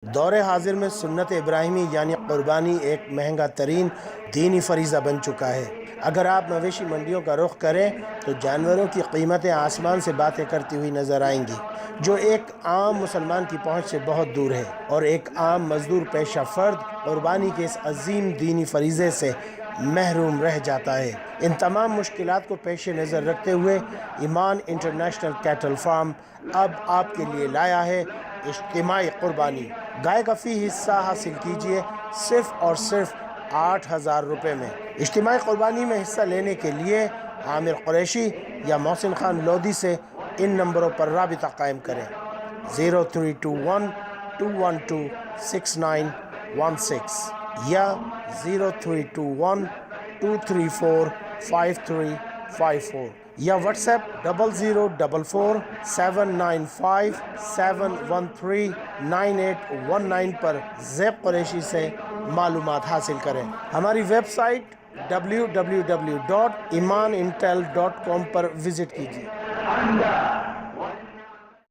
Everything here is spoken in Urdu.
دور حاضر میں سنت ابراہیمی یعنی قربانی ایک مہنگا ترین دینی فریضہ بن چکا ہے۔ اگر آپ مویشی منڈیوں کا رخ کریں تو جانوروں کی قیمتیں آسمان سے باتیں کرتی ہوئی نظر آئیں گی، جو ایک عام مسلمان کی پہنچ سے بہت دور ہے، اور ایک عام مزدور پیشہ فرد قربانی کے اس عظیم دینی فریضے سے محروم رہ جاتا ہے۔ ان تمام مشکلات کو پیش نظر رکھتے ہوئے ایمان انٹرنیشنل کیٹل فارم اب آپ کے لیے لایا ہے اجتماعی قربانی۔ گائے کا فی حصہ حاصل کیجئے صرف اور صرف 8,000 روپے میں۔ اجتماعی قربانی میں حصہ لینے کے لیے عامر قریشی یا محسن خان لودھی سے ان نمبروں پر رابطہ قائم کریں: 0321-212-6916 یا 0321-234-5354 یا واٹس ایپ 00447957139 پر زیب قریشی سے معلومات حاصل کریں۔ ہماری ویب سائٹ www.imanintel.com پر وزٹ کیجیے۔